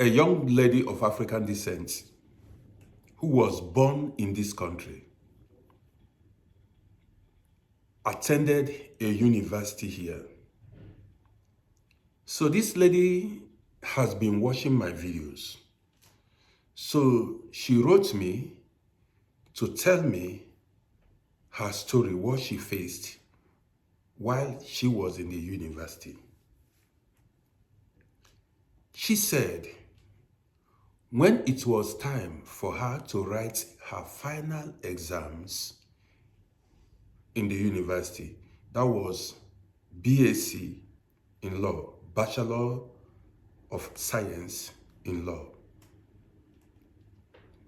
A young lady of African descent who was born in this country attended a university here. So this lady has been watching my videos. So she wrote me to tell me her story, what she faced while she was in the university. She said when it was time for her to write her final exams in the university, that was BSc in law, Bachelor of Science in Law,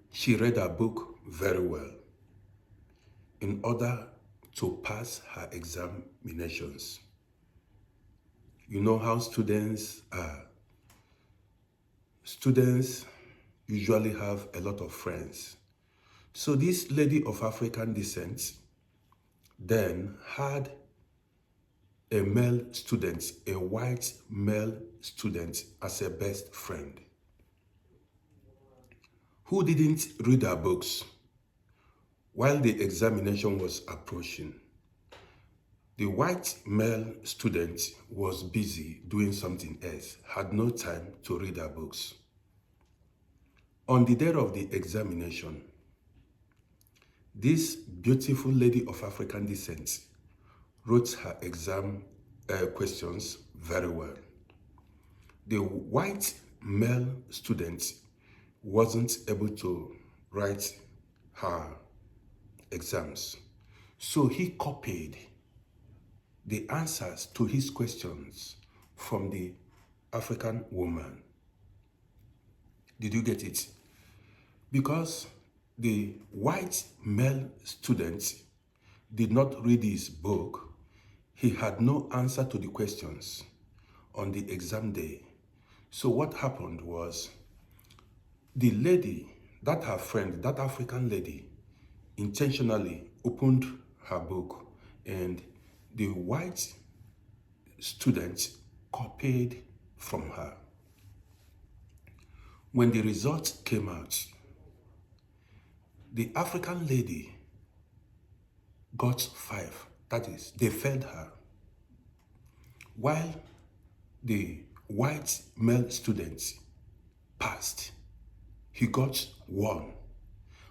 she read her book very well in order to pass her examinations. You know how students are. Students usually have a lot of friends. So this lady of African descent then had a male student, a white male student as a best friend who didn't read her books while the examination was approaching. The white male student was busy doing something else, had no time to read her books. On the day of the examination, this beautiful lady of African descent wrote her exam questions very well. The white male student wasn't able to write her exams, so he copied the answers to his questions from the African woman. Did you get it? Because the white male student did not read his book, he had no answer to the questions on the exam day. So what happened was, the lady, that her friend, that African lady, intentionally opened her book, and the white student copied from her. When the results came out, the African lady got 5. That is, they failed her. While the white male student passed, he got 1.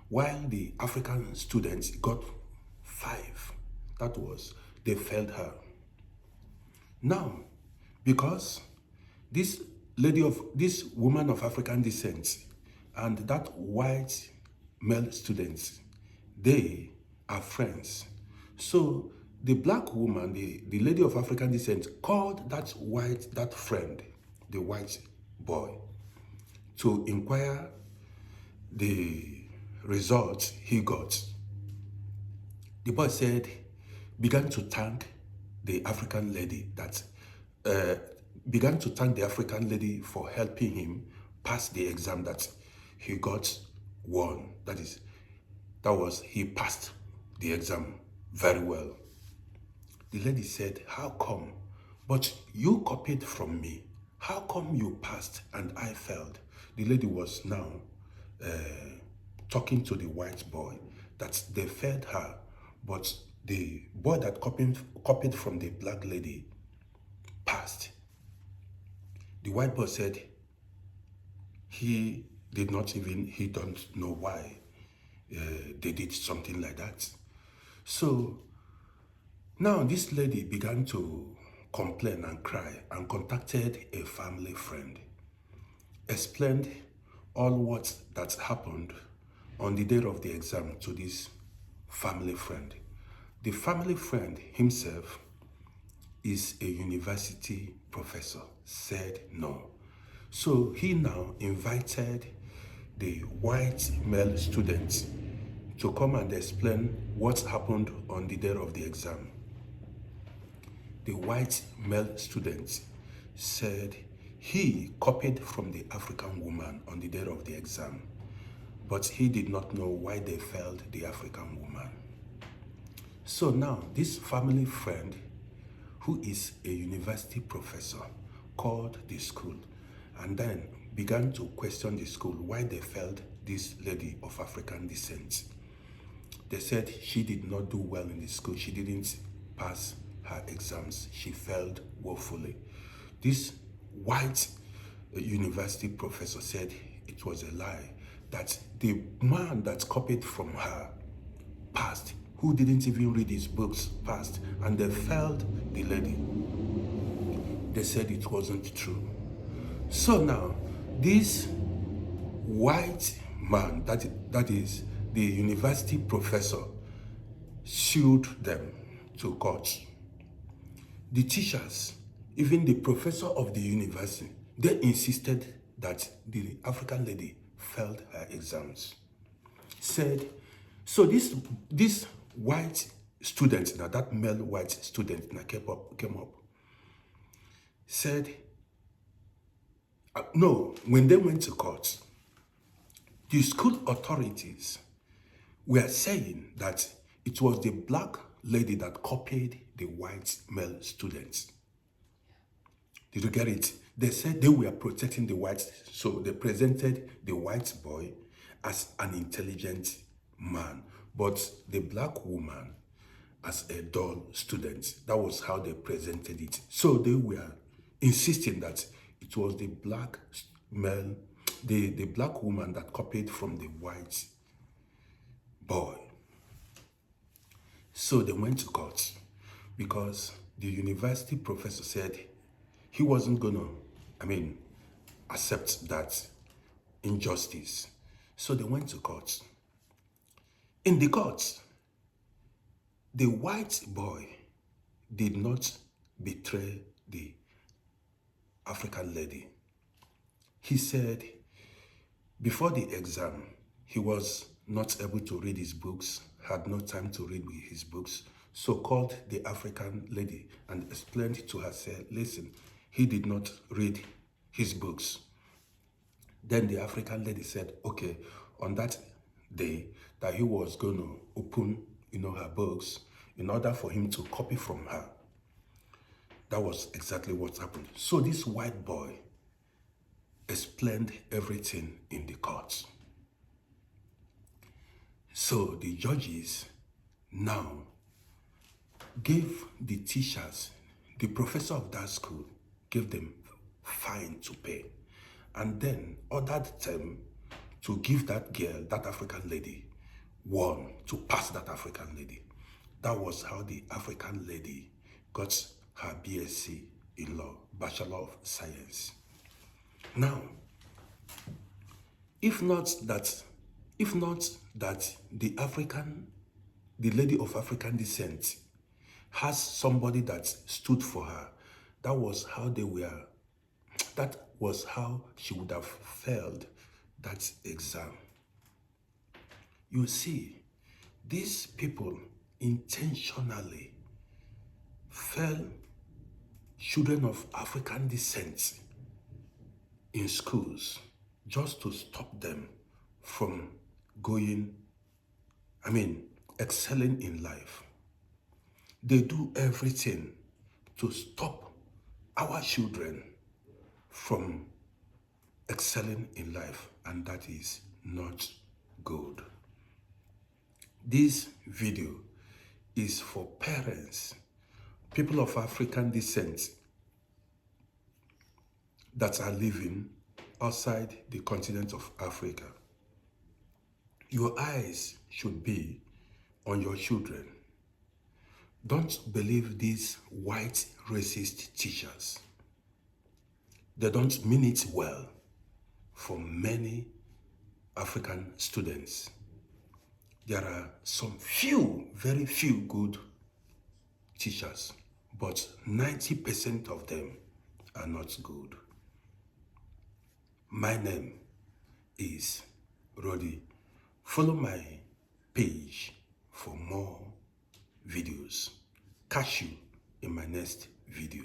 While the African students got 5. That was, they failed her. Now, because this woman of African descent and that white male student, they are friends. So the black woman, the lady of African descent, called that friend, the white boy, to inquire the results he got. The boy began to thank the African lady for helping him pass the exam that he got 1. He passed the exam very well. The lady said, how come? But you copied from me. How come you passed and I failed? The lady was now talking to the white boy that they failed her, but the boy that copied from the black lady passed. The white boy said he don't know why they did something like that. So now this lady began to complain and cry and contacted a family friend, explained all that happened on the day of the exam to this family friend. The family friend himself is a university professor, said no. So he now invited the white male students to come and explain what happened on the day of the exam. The white male student said he copied from the African woman on the day of the exam, but he did not know why they failed the African woman. So now this family friend, who is a university professor, called the school and then began to question the school why they failed this lady of African descent. They said she did not do well in the school. She didn't pass her exams. She failed woefully. This white university professor said it was a lie, that the man that copied from her passed, who didn't even read his books passed, and they failed the lady. They said it wasn't true. So now, this white man, that is the university professor, sued them to court. The teachers, even the professor of the university, they insisted that the African lady failed her exams. Said, so this white student, now that male white student now came up, said, no, when they went to court, the school authorities were saying that it was the black lady that copied the white male students. Did you get it? They said they were protecting the whites, so they presented the white boy as an intelligent man, but the black woman as a dull student. That was how they presented it. So they were insisting that it was the black male, the black woman that copied from the white boy. So they went to court because the university professor said he wasn't gonna, accept that injustice. So they went to court. In the court, the white boy did not betray the African lady. He said before the exam, he was not able to read his books, had no time to read his books, so called the African lady and explained to her, said, listen, he did not read his books. Then the African lady said, okay, on that day that he was going to open, her books in order for him to copy from her. That was exactly what happened. So this white boy explained everything in the court. So the judges now gave the teachers, the professor of that school, gave them fine to pay, and then ordered them to give that girl, that African lady, one to pass that African lady. That was how the African lady got her BSc in law, Bachelor of Science. Now, if not that the lady of African descent has somebody that stood for her, that was how she would have failed that exam. You see, these people intentionally fail children of African descent in schools just to stop them from excelling in life. They do everything to stop our children from excelling in life, and that is not good. This video is for parents, people of African descent that are living outside the continent of Africa. Your eyes should be on your children. Don't believe these white racist teachers. They don't mean it well for many African students. There are some very few good teachers, but 90% of them are not good. My name is Rodi. Follow my page for more videos. Catch you in my next video.